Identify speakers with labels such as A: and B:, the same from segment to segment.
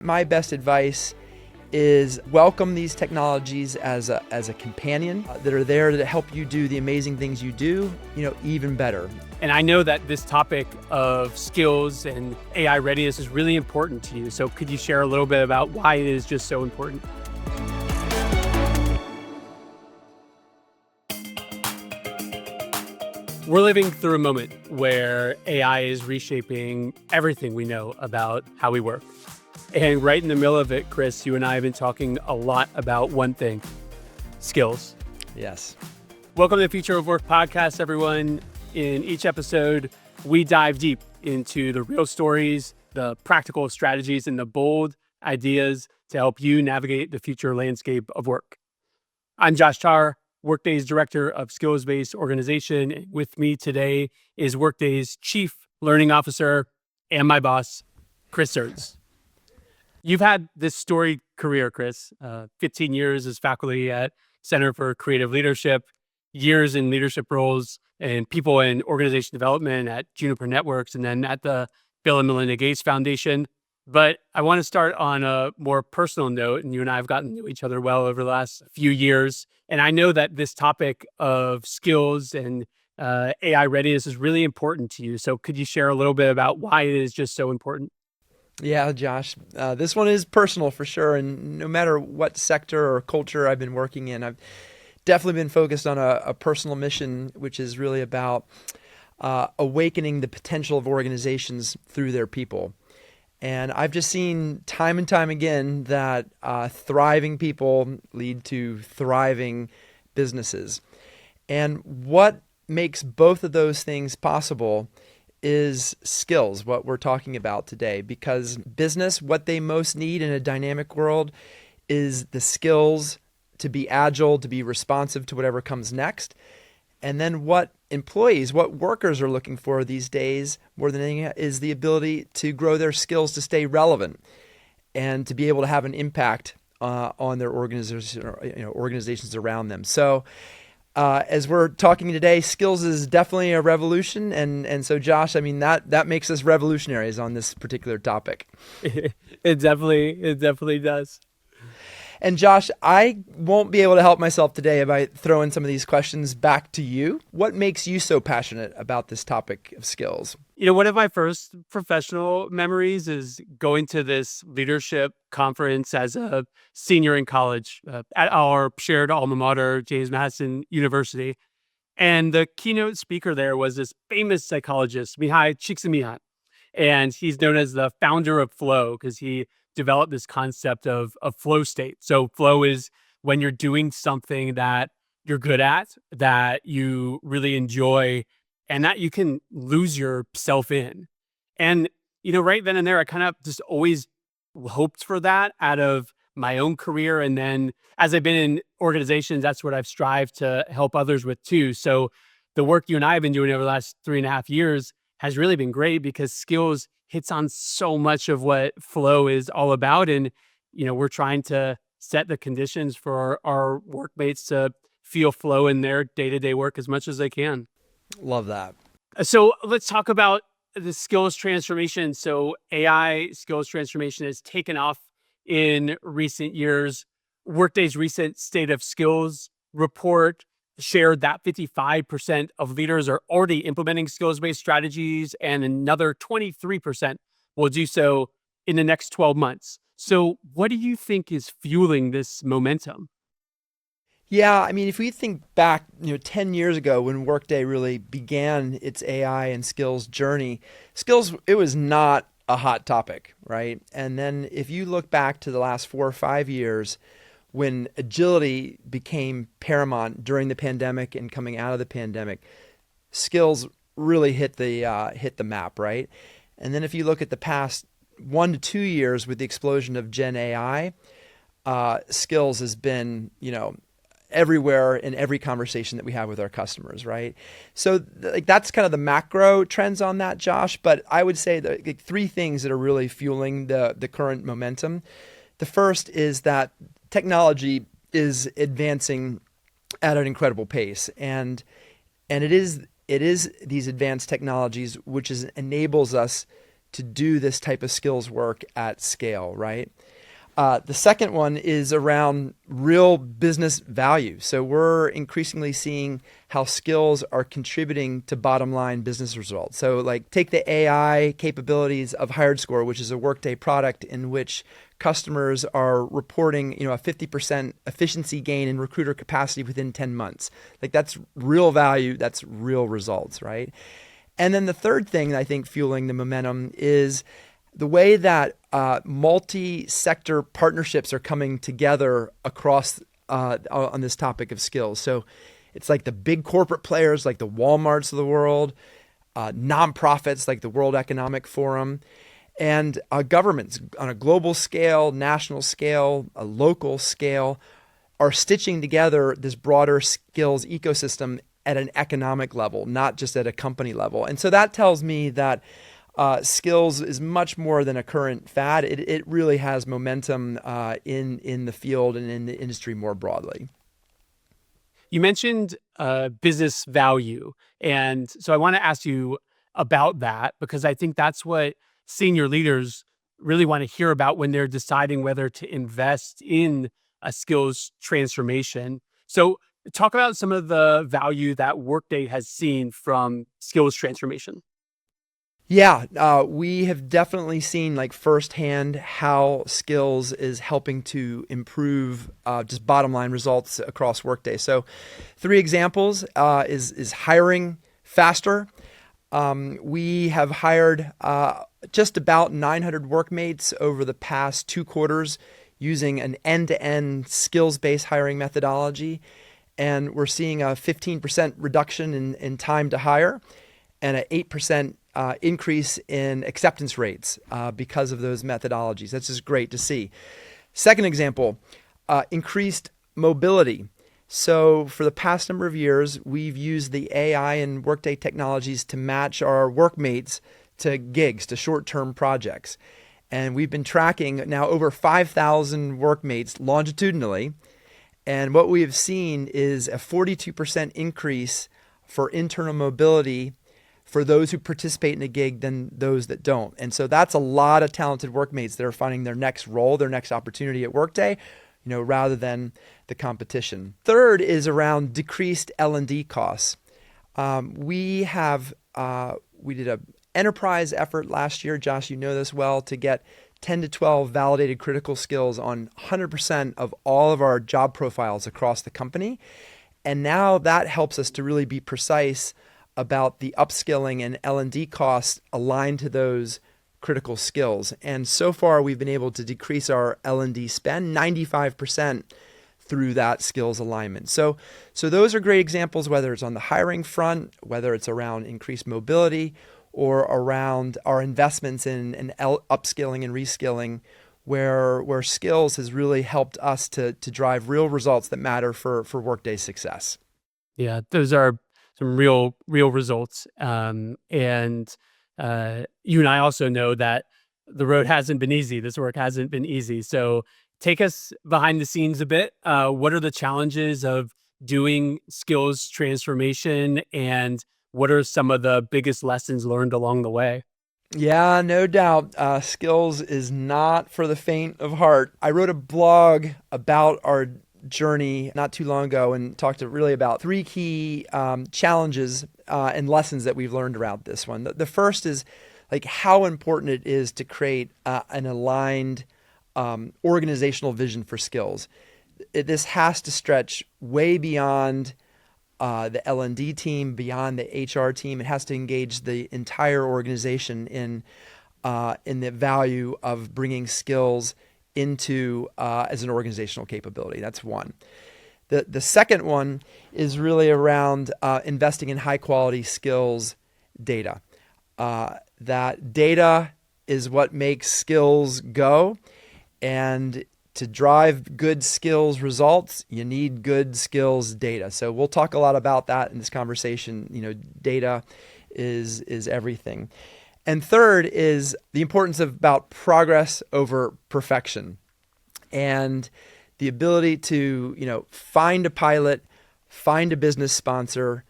A: My best advice is welcome these technologies as a companion that are there to help you do the amazing things you do, even better.
B: And I know that this topic of skills and AI readiness is really important to you. So could you share a little bit about why it is just so important? We're living through a moment where AI is reshaping everything we know about how we work. And right in the middle of it, Chris, you and I have been talking a lot about one thing: skills.
A: Yes.
B: Welcome to the Future of Work podcast, everyone. In each episode, we dive deep into the real stories, the practical strategies, and the bold ideas to help you navigate the future landscape of work. I'm Josh Tarr, Workday's Director of Skills-Based Organization. And with me today is Workday's Chief Learning Officer and my boss, Chris Ernst. You've had this storied career, Chris, 15 years as faculty at Center for Creative Leadership, years in leadership roles and people and organization development at Juniper Networks, and then at the Bill and Melinda Gates Foundation. But I want to start on a more personal note, and you and I have gotten to know each other well over the last few years. And I know that this topic of skills and AI readiness is really important to you. So could you share a little bit about why it is just so important?
A: Yeah, Josh, this one is personal for sure. And no matter what sector or culture I've been working in, I've definitely been focused on a personal mission, which is really about awakening the potential of organizations through their people. And I've just seen time and time again that thriving people lead to thriving businesses. And what makes both of those things possible is skills, what we're talking about today. Because business, what they most need in a dynamic world is the skills to be agile, to be responsive to whatever comes next. And then what employees, what workers are looking for these days more than anything is the ability to grow their skills to stay relevant and to be able to have an impact on their organizations around them. So as we're talking today, skills is definitely a revolution. And so, Josh, I mean, that makes us revolutionaries on this particular topic.
B: It definitely does.
A: And Josh, I won't be able to help myself today by throwing some of these questions back to you. What makes you so passionate about this topic of skills?
B: One of my first professional memories is going to this leadership conference as a senior in college at our shared alma mater, James Madison University. And the keynote speaker there was this famous psychologist, Mihai Csikszentmihalyi. And he's known as the founder of flow because he developed this concept of flow state. So flow is when you're doing something that you're good at, that you really enjoy, and that you can lose yourself in. And, right then and there, I kind of just always hoped for that out of my own career. And then as I've been in organizations, that's what I've strived to help others with too. So the work you and I have been doing over the last 3.5 years has really been great because skills hits on so much of what flow is all about. And, we're trying to set the conditions for our workmates to feel flow in their day-to-day work as much as they can.
A: Love that.
B: So let's talk about the skills transformation. So AI skills transformation has taken off in recent years. Workday's recent State of Skills report shared that 55% of leaders are already implementing skills-based strategies, and another 23% will do so in the next 12 months. So what do you think is fueling this momentum?
A: Yeah, I mean, if we think back, 10 years ago when Workday really began its AI and skills journey, skills, it was not a hot topic, right? And then if you look back to the last 4 or 5 years, when agility became paramount during the pandemic and coming out of the pandemic, skills really hit the map, right? And then if you look at the past 1 to 2 years with the explosion of Gen AI, skills has been, everywhere in every conversation that we have with our customers, right? So that's kind of the macro trends on that, Josh. But I would say that 3 things that are really fueling the current momentum. The first is that technology is advancing at an incredible pace, and it is these advanced technologies which enables us to do this type of skills work at scale, right? The second one is around real business value. So we're increasingly seeing how skills are contributing to bottom line business results. So like take the AI capabilities of HiredScore, which is a Workday product in which customers are reporting, a 50% efficiency gain in recruiter capacity within 10 months. Like that's real value, that's real results, right? And then the third thing that I think fueling the momentum is the way that multi-sector partnerships are coming together across on this topic of skills. So it's like the big corporate players like the Walmarts of the world, nonprofits like the World Economic Forum, and governments on a global scale, national scale, a local scale are stitching together this broader skills ecosystem at an economic level, not just at a company level. And so that tells me that skills is much more than a current fad. It really has momentum in the field and in the industry more broadly.
B: You mentioned business value. And so I want to ask you about that, because I think that's what senior leaders really want to hear about when they're deciding whether to invest in a skills transformation. So talk about some of the value that Workday has seen from skills transformation.
A: Yeah, we have definitely seen like firsthand how skills is helping to improve just bottom line results across Workday. So, three examples is hiring faster. We have hired just about 900 workmates over the past 2 quarters using an end-to-end skills-based hiring methodology, and we're seeing a 15% reduction in time to hire and an 8% increase in acceptance rates because of those methodologies. That's just great to see. Second example, increased mobility. So for the past number of years, we've used the AI and Workday technologies to match our workmates to gigs, to short-term projects. And we've been tracking now over 5,000 workmates longitudinally. And what we have seen is a 42% increase for internal mobility for those who participate in a gig than those that don't. And so that's a lot of talented workmates that are finding their next role, their next opportunity at Workday, rather than the competition. Third is around decreased L&D costs. We did an enterprise effort last year, Josh, you know this well, to get 10 to 12 validated critical skills on 100% of all of our job profiles across the company. And now that helps us to really be precise about the upskilling and L&D costs aligned to those critical skills. And so far, we've been able to decrease our L&D spend 95% through that skills alignment. So those are great examples, whether it's on the hiring front, whether it's around increased mobility, or around our investments in upskilling and reskilling, where skills has really helped us to drive real results that matter for Workday's success.
B: Yeah, those are some real results. And you and I also know that the road hasn't been easy. This work hasn't been easy. So take us behind the scenes a bit. What are the challenges of doing skills transformation, and what are some of the biggest lessons learned along the way?
A: Yeah, no doubt. Skills is not for the faint of heart. I wrote a blog about our journey not too long ago and talked really about 3 key challenges and lessons that we've learned around this one. The first is like how important it is to create an aligned organizational vision for skills. This has to stretch way beyond the L&D team, beyond the HR team. It has to engage the entire organization in the value of bringing skills into as an organizational capability. That's one. The second one is really around investing in high quality skills data. That data is what makes skills go, and to drive good skills results, you need good skills data. So we'll talk a lot about that in this conversation. Data is everything. And third is the importance of about progress over perfection, and the ability to, find a pilot, find a business sponsor,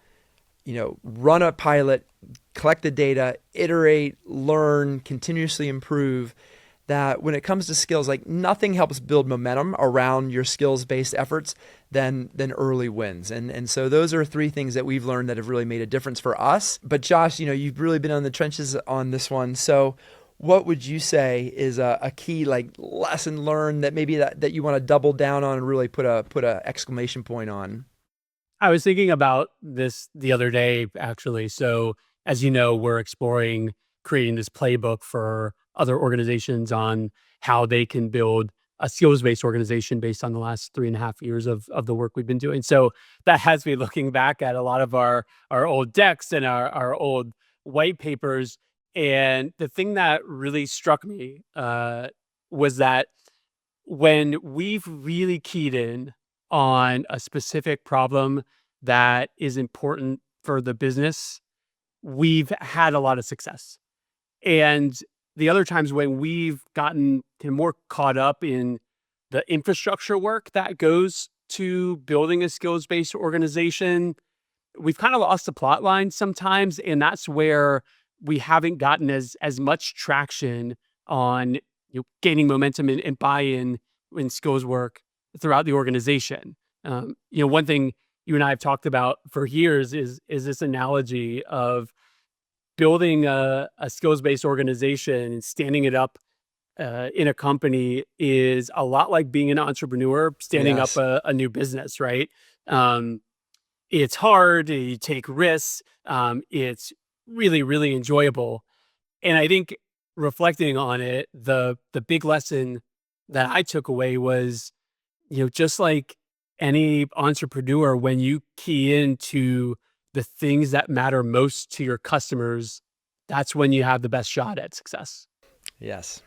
A: run a pilot, collect the data, iterate, learn, continuously improve, that when it comes to skills, like nothing helps build momentum around your skills-based efforts than early wins. And so those are three things that we've learned that have really made a difference for us. But Josh, you've really been on the trenches on this one. So what would you say is a key like lesson learned that maybe that you want to double down on and really put a exclamation point on?
B: I was thinking about this the other day, actually. So, as you know, we're exploring creating this playbook for other organizations on how they can build a skills based organization based on the last 3.5 years of the work we've been doing. So, that has me looking back at a lot of our old decks and our old white papers. And the thing that really struck me was that when we've really keyed in on a specific problem that is important for the business, we've had a lot of success. And the other times when we've gotten more caught up in the infrastructure work that goes to building a skills based organization, we've kind of lost the plot line sometimes. And that's where we haven't gotten as much traction on gaining momentum and buy-in in skills work throughout the organization. One thing you and I have talked about for years is this analogy of building a skills-based organization and standing it up in a company is a lot like being an entrepreneur standing up
A: Yes.
B: a new business, right? Um, it's hard. You take risks. It's really, really enjoyable. And I think reflecting on it, the big lesson that I took away was, just like any entrepreneur, when you key into the things that matter most to your customers, that's when you have the best shot at success.
A: Yes.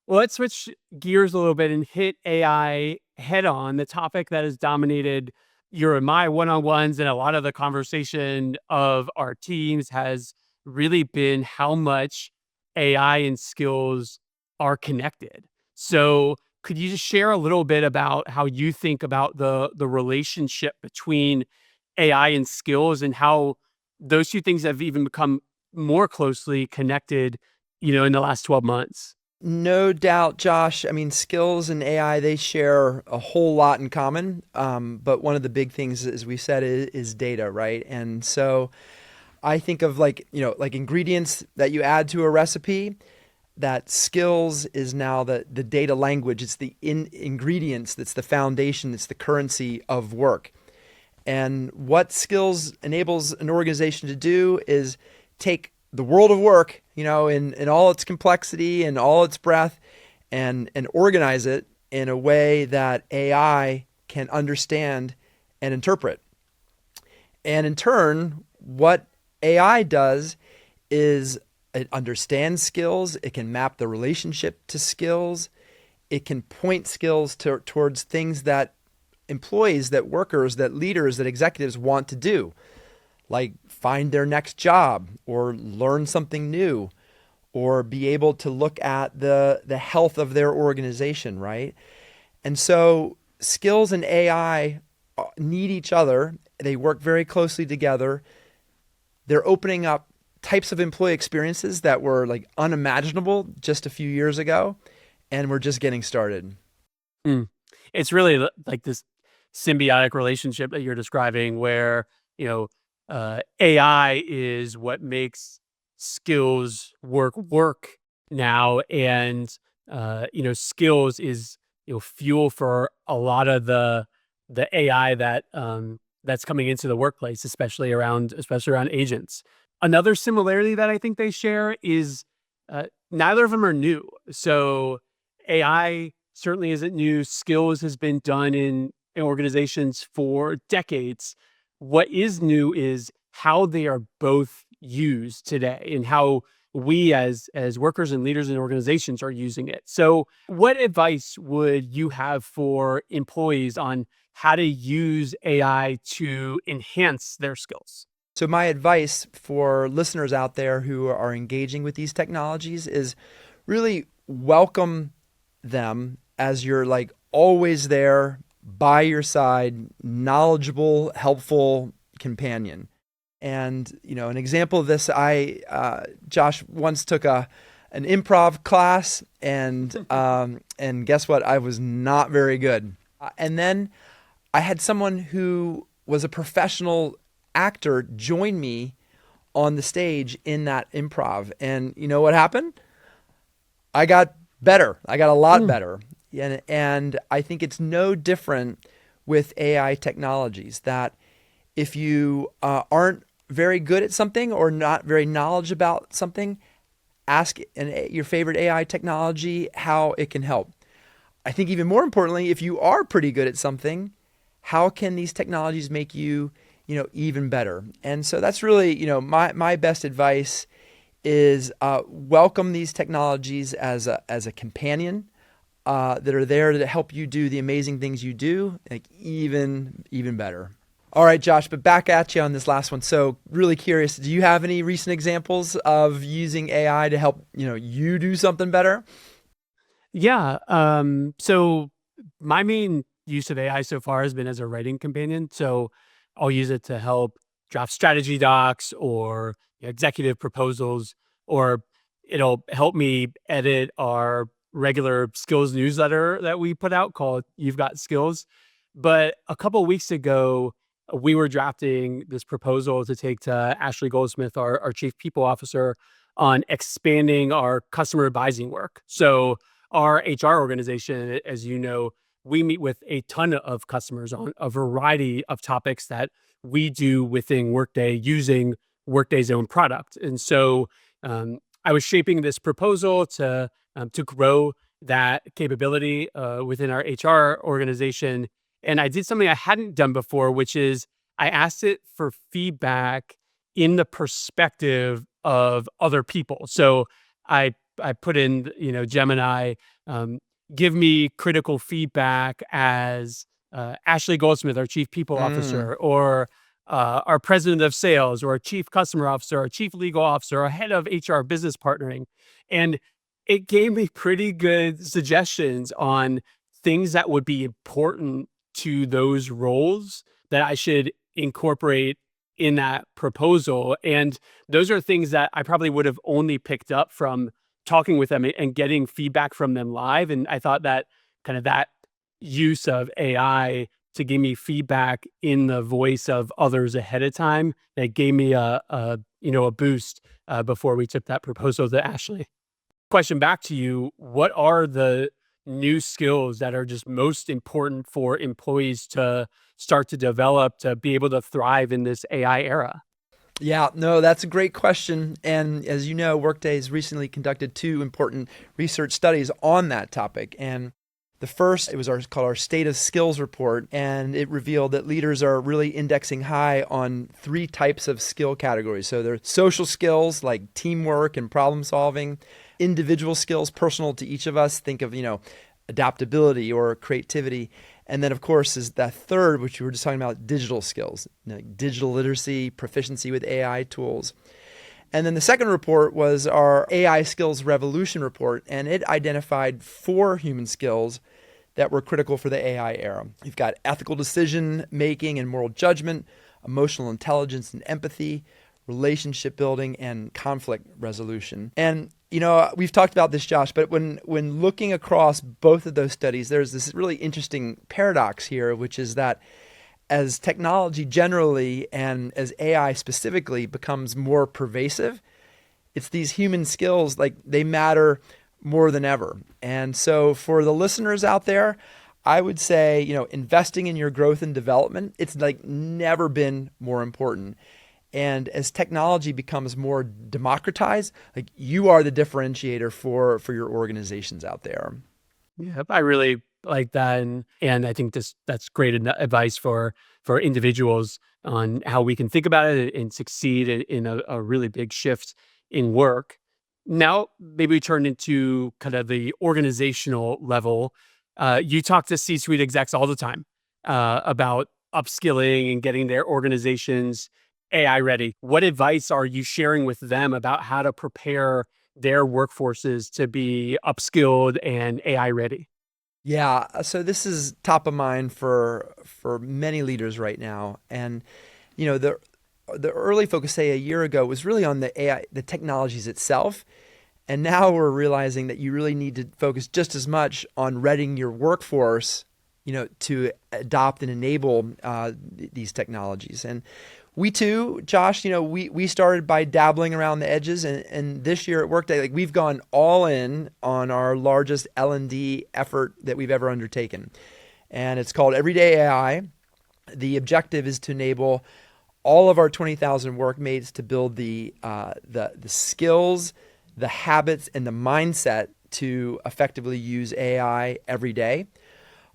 B: Well, let's switch gears a little bit and hit AI head on, the topic that has dominated your and my one-on-ones and a lot of the conversation of our teams has really been how much AI and skills are connected. So, could you just share a little bit about how you think about the relationship between AI and skills and how those two things have even become more closely connected, in the last 12 months?
A: No doubt, Josh. I mean, skills and AI, they share a whole lot in common. But one of the big things, as we said, is data, right? And so I think of like ingredients that you add to a recipe, that skills is now the data language. It's the ingredients that's the foundation, it's the currency of work. And what skills enables an organization to do is take the world of work, in all its complexity and all its breadth, and organize it in a way that AI can understand and interpret. And in turn, what AI does is it understands skills, it can map the relationship to skills, it can point skills towards things that employees, that workers, that leaders, that executives want to do, like find their next job or learn something new or be able to look at the health of their organization, right? And so skills and AI need each other. They work very closely together. They're opening up types of employee experiences that were like unimaginable just a few years ago, and we're just getting started.
B: Mm. It's really like this symbiotic relationship that you're describing where, AI is what makes skills work now. And, skills is, fuel for a lot of the AI that's coming into the workplace, especially around agents. Another similarity that I think they share is neither of them are new. So AI certainly isn't new. Skills has been done in organizations for decades. What is new is how they are both used today and how we as workers and leaders in organizations are using it. So, what advice would you have for employees on how to use AI to enhance their skills?
A: So, my advice for listeners out there who are engaging with these technologies is really welcome them as you're like always there by your side, knowledgeable, helpful companion. And an example of this, Josh once took an improv class, and guess what? I was not very good. And then I had someone who was a professional actor join me on the stage in that improv. And you know what happened? I got better. I got a lot better. And I think it's no different with AI technologies, that if you aren't very good at something or not very knowledgeable about something, ask your favorite AI technology how it can help. I think even more importantly, if you are pretty good at something, how can these technologies make you, even better? And so that's really, my best advice is welcome these technologies as a companion that are there to help you do the amazing things you do, like even better. All right, Josh, but back at you on this last one. So really curious, do you have any recent examples of using AI to help, you do something better?
B: Yeah. So my main use of AI so far has been as a writing companion. So I'll use it to help draft strategy docs or executive proposals, or it'll help me edit our regular skills newsletter that we put out called You've Got Skills. But a couple weeks ago, we were drafting this proposal to take to Ashley Goldsmith, our chief people officer, on expanding our customer advising work. So our HR organization, as you know, we meet with a ton of customers on a variety of topics that we do within Workday using Workday's own product. And so I was shaping this proposal to grow that capability within our HR organization. And I did something I hadn't done before, which is I asked it for feedback in the perspective of other people. So I put in, Gemini, um, give me critical feedback as Ashley Goldsmith, our chief people
A: Mm.
B: officer, or our president of sales, or our chief customer officer, our chief legal officer, our head of HR business partnering. And it gave me pretty good suggestions on things that would be important to those roles that I should incorporate in that proposal. And those are things that I probably would have only picked up from talking with them and getting feedback from them live. And I thought that kind of that use of AI to give me feedback in the voice of others ahead of time, that gave me a boost before we took that proposal to Ashley. Question back to you: what are the new skills that are just most important for employees to start to develop to be able to thrive in this AI era?
A: Yeah, no, that's a great question. And as you know, Workday has recently conducted two important research studies on that topic. And the first, it was called our State of Skills report, and it revealed that leaders are really indexing high on three types of skill categories. So they're social skills like teamwork and problem solving, individual skills personal to each of us. Think of, adaptability or creativity. And then, of course, is that third, which we were just talking about, digital skills, digital literacy, proficiency with AI tools. And then the second report was our AI skills revolution report, and it identified 4 human skills that were critical for the AI era. You've got ethical decision making and moral judgment, emotional intelligence and empathy, relationship building, and conflict resolution. And we've talked about this, Josh, but when looking across both of those studies, there's this really interesting paradox here, which is that as technology generally and as AI specifically becomes more pervasive, it's these human skills, like they matter more than ever. And so for the listeners out there, I would say, investing in your growth and development, it's like never been more important. And as technology becomes more democratized, like you are the differentiator for your organizations out there.
B: Yeah, I really like that, and I think that's great advice for individuals on how we can think about it and succeed in a really big shift in work. Now, maybe we turn into kind of the organizational level. You talk to C-suite execs all the time about upskilling and getting their organizations AI ready. What advice are you sharing with them about how to prepare their workforces to be upskilled and AI ready?
A: Yeah, so this is top of mind for many leaders right now, and the the early focus, say a year ago, was really on the AI, the technologies itself. And now we're realizing that you really need to focus just as much on readying your workforce, to adopt and enable these technologies. And we too, Josh, we started by dabbling around the edges, and this year at Workday, like we've gone all in on our largest L&D effort that we've ever undertaken, and it's called Everyday AI. The objective is to enable all of our 20,000 workmates to build the skills, the habits, and the mindset to effectively use AI every day.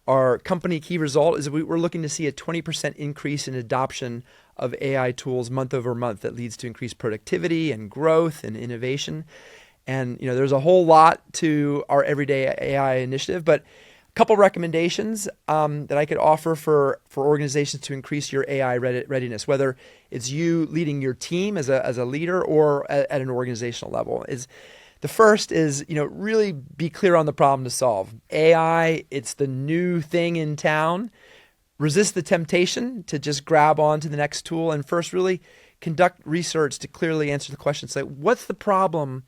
A: Our company key result is we're looking to see a 20% increase in adoption of AI tools month over month that leads to increased productivity and growth and innovation. And there's a whole lot to our Everyday AI initiative, but a couple recommendations that I could offer for organizations to increase your AI readiness, whether it's you leading your team as a leader or at an organizational level, is the first is, really be clear on the problem to solve. AI, it's the new thing in town. Resist the temptation to just grab onto the next tool, and first really conduct research to clearly answer the question. Say, what's the problem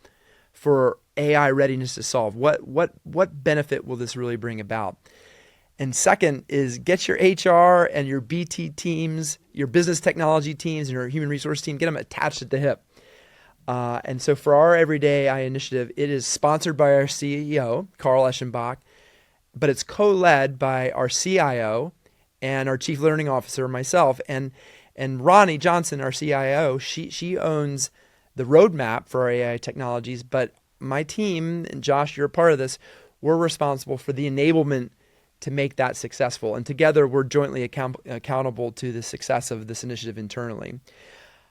A: for AI readiness to solve? What benefit will this really bring about? And second is get your HR and your BT teams, your business technology teams, and your human resource team, get them attached at the hip. And so for our Everyday AI initiative, it is sponsored by our CEO, Carl Eschenbach, but it's co-led by our CIO and our Chief Learning Officer, myself, and Ronnie Johnson, our CIO. She owns the roadmap for our AI technologies, but my team, and Josh, you're a part of this, we're responsible for the enablement to make that successful. And together, we're jointly accountable to the success of this initiative internally.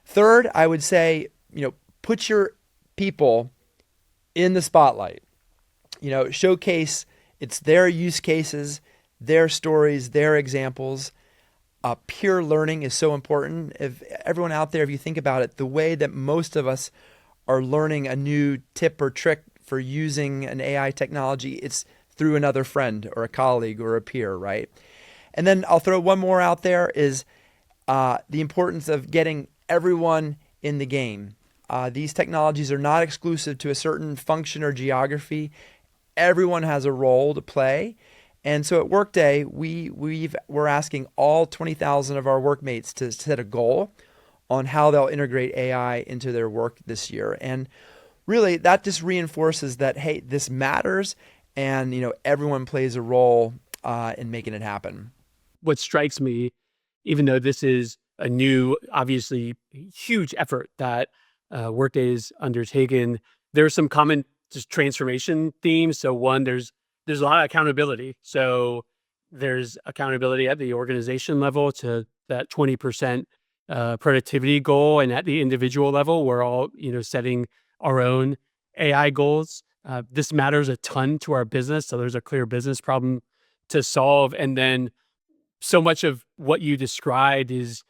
A: Third, I would say, put your people in the spotlight. Showcase it's their use cases, their stories, their examples. Peer learning is so important. If everyone out there, if you think about it, the way that most of us are learning a new tip or trick for using an AI technology, it's through another friend or a colleague or a peer, right? And then I'll throw one more out there is the importance of getting everyone in the game. These technologies are not exclusive to a certain function or geography. Everyone has a role to play. And so at Workday, we're asking all 20,000 of our workmates to set a goal on how they'll integrate AI into their work this year. And really, that just reinforces that, hey, this matters, and everyone plays a role in making it happen.
B: What strikes me, even though this is a new, obviously huge effort that Workday is undertaken, there's some common just transformation themes. So one, there's a lot of accountability. So there's accountability at the organization level to that 20% productivity goal, and at the individual level, we're all setting our own AI goals. This matters a ton to our business, so there's a clear business problem to solve. And then so much of what you described is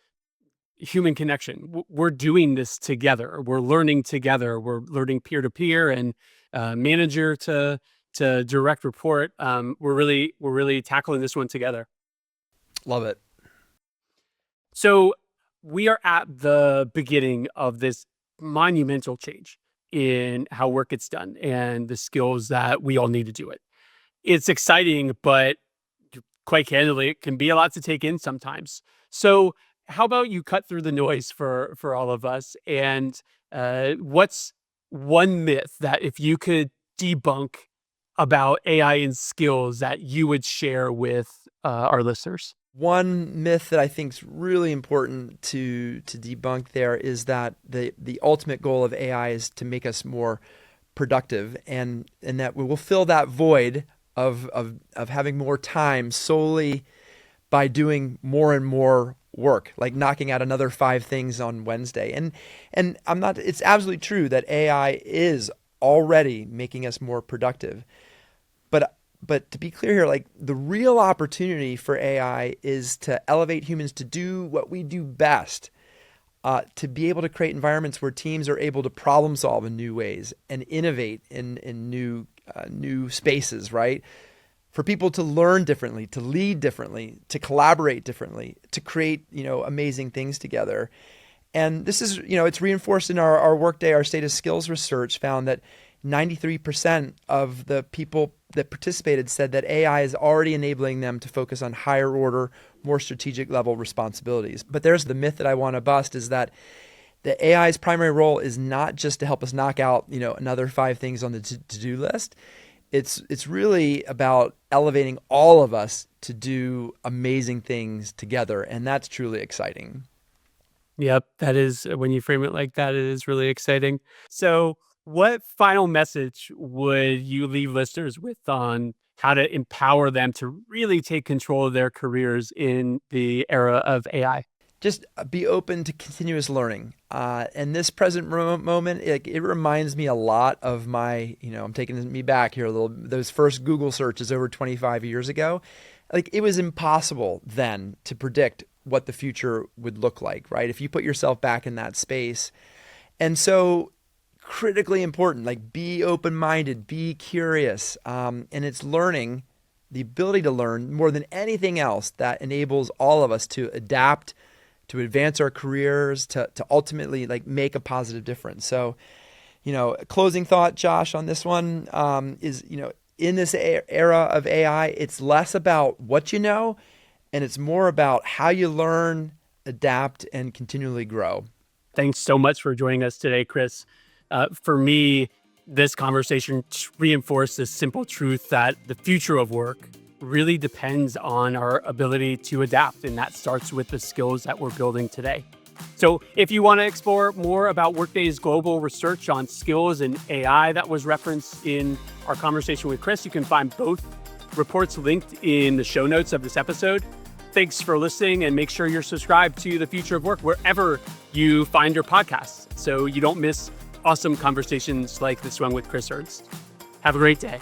B: human connection. We're doing this together. We're learning together. We're learning peer to peer and manager to direct report. We're really tackling this one together.
A: Love it.
B: So we are at the beginning of this monumental change in how work gets done and the skills that we all need to do it. It's exciting, but quite candidly, it can be a lot to take in sometimes. So how about you cut through the noise for all of us? And what's one myth that if you could debunk about AI and skills that you would share with our listeners?
A: One myth that I think is really important to debunk there is that the ultimate goal of AI is to make us more productive, and that we will fill that void of having more time solely by doing more and more work, like knocking out another 5 things on Wednesday. And it's absolutely true that AI is already making us more productive. But to be clear here, like the real opportunity for AI is to elevate humans to do what we do best, to be able to create environments where teams are able to problem solve in new ways and innovate in new spaces, right? For people to learn differently, to lead differently, to collaborate differently, to create amazing things together. And this is, it's reinforced in our Workday, our state of skills research found that 93% of the people that participated said that AI is already enabling them to focus on higher order, more strategic level responsibilities. But there's the myth that I want to bust, is that the AI's primary role is not just to help us knock out, another 5 things on the to-do list. It's really about elevating all of us to do amazing things together, and that's truly exciting.
B: Yep, that is, when you frame it like that, it is really exciting. So, what final message would you leave listeners with on how to empower them to really take control of their careers in the era of AI?
A: Just be open to continuous learning. And this present moment, it reminds me a lot of my, I'm taking me back here a little, those first Google searches over 25 years ago. Like, it was impossible then to predict what the future would look like, right? If you put yourself back in that space. And so, critically important, like, be open-minded, be curious. And it's learning, the ability to learn more than anything else, that enables all of us to adapt, to advance our careers, to ultimately make a positive difference. So, a closing thought, Josh, on this one is, in this era of AI, it's less about what you know, and it's more about how you learn, adapt, and continually grow.
B: Thanks so much for joining us today, Chris. For me, this conversation reinforced this simple truth that the future of work really depends on our ability to adapt, and that starts with the skills that we're building today. So if you want to explore more about Workday's global research on skills and AI that was referenced in our conversation with Chris, you can find both reports linked in the show notes of this episode. Thanks for listening, and make sure you're subscribed to The Future of Work wherever you find your podcasts so you don't miss awesome conversations like this one with Chris Ernst. Have a great day.